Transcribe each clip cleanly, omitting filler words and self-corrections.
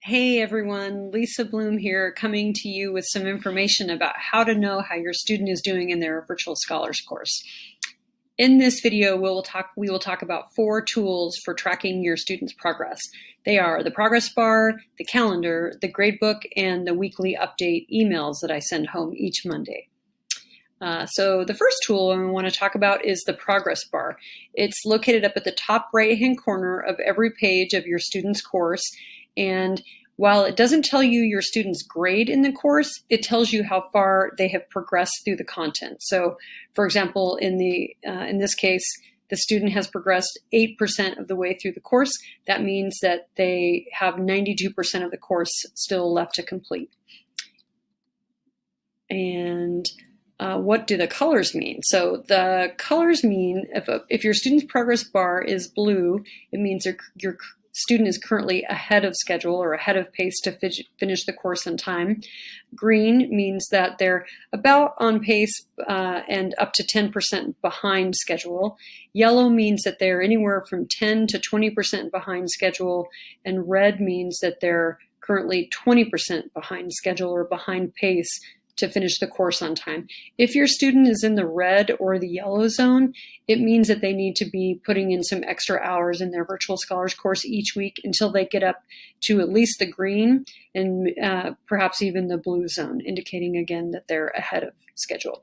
Hey everyone, Lisa Bloom here, coming to you with some information about how to know how your student is doing in their Virtual Scholars course. In this video, we will talk about 4 tools for tracking your student's progress. They are the progress bar, the calendar, the gradebook, and the weekly update emails that I send home each Monday. So the first tool I want to talk about is the progress bar. It's located up at the top right-hand corner of every page of your student's course. And while it doesn't tell you your student's grade in the course, it tells you how far they have progressed through the content. So, for example, in this case, the student has progressed 8% of the way through the course. That means that they have 92% of the course still left to complete. And what do the colors mean? So the colors mean if your student's progress bar is blue, it means your student is currently ahead of schedule or ahead of pace to finish the course on time. Green means that they're about on pace and up to 10% behind schedule. Yellow means that they're anywhere from 10 to 20% behind schedule. And red means that they're currently 20% behind schedule or behind pace to finish the course on time. If your student is in the red or the yellow zone, it means that they need to be putting in some extra hours in their Virtual Scholars course each week until they get up to at least the green and perhaps even the blue zone, indicating again that they're ahead of schedule.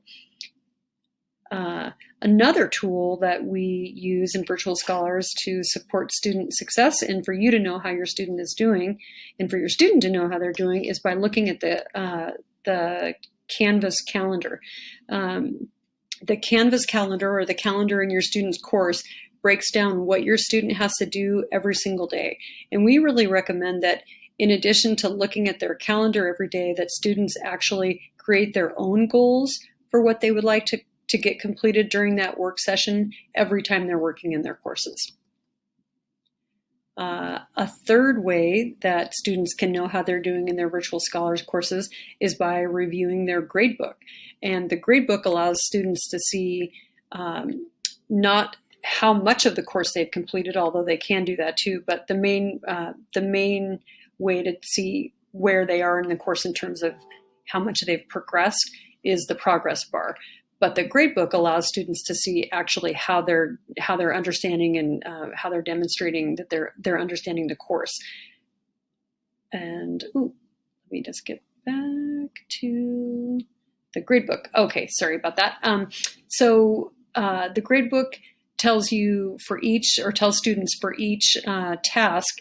Another tool that we use in Virtual Scholars to support student success and for you to know how your student is doing and for your student to know how they're doing is by looking at the Canvas calendar. The Canvas calendar, or the calendar in your student's course, breaks down what your student has to do every single day. And we really recommend that in addition to looking at their calendar every day, that students actually create their own goals for what they would like to get completed during that work session every time they're working in their courses. A third way that students can know how they're doing in their Virtual Scholars courses is by reviewing their gradebook. And the gradebook allows students to see not how much of the course they've completed, although they can do that too, but the main way to see where they are in the course in terms of how much they've progressed is the progress bar. But the gradebook allows students to see actually how they're understanding and how they're demonstrating that they're understanding the course. And let me just get back to the gradebook. Okay, sorry about that. So the gradebook tells you for each, or tells students for each task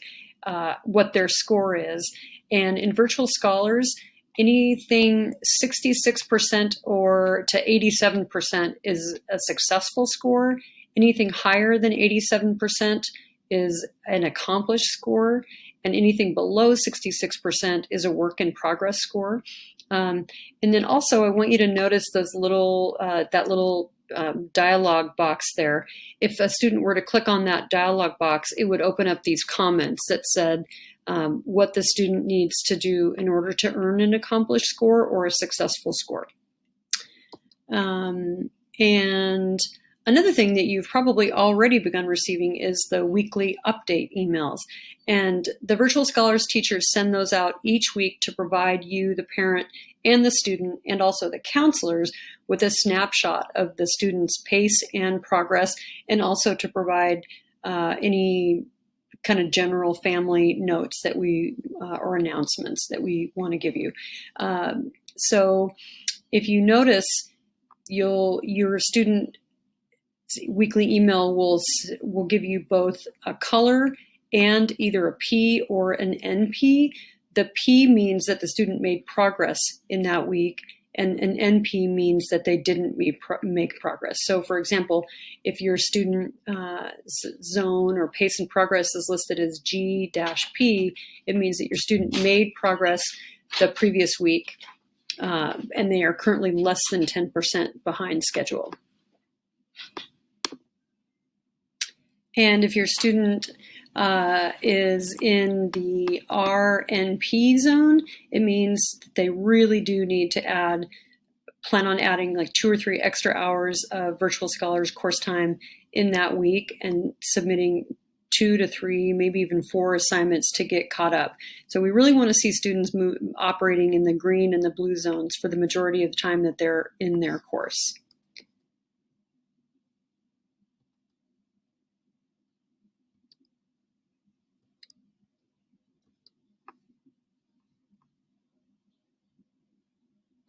what their score is. And in Virtual Scholars, anything 66% or to 87% is a successful score. Anything higher than 87% is an accomplished score. And anything below 66% is a work in progress score. And then also I want you to notice those little, that little dialog box there. If a student were to click on that dialog box, it would open up these comments that said, what the student needs to do in order to earn an accomplished score or a successful score. And another thing that you've probably already begun receiving is the weekly update emails. And the Virtual Scholars teachers send those out each week to provide you, the parent, and the student, and also the counselors, with a snapshot of the student's pace and progress, and also to provide any kind of general family notes that we or announcements that we want to give you. So if you notice, your student weekly email will give you both a color and either a P or an NP. The P means that the student made progress in that week, and an NP means that they didn't make progress. So for example, if your student zone or pace and progress is listed as G-P, it means that your student made progress the previous week, and they are currently less than 10% behind schedule. And if your student is in the RNP zone, it means that they really do need to plan on adding like 2 or 3 extra hours of Virtual Scholars course time in that week and submitting 2 to 3, maybe even 4 assignments to get caught up. So we really want to see students operating in the green and the blue zones for the majority of the time that they're in their course.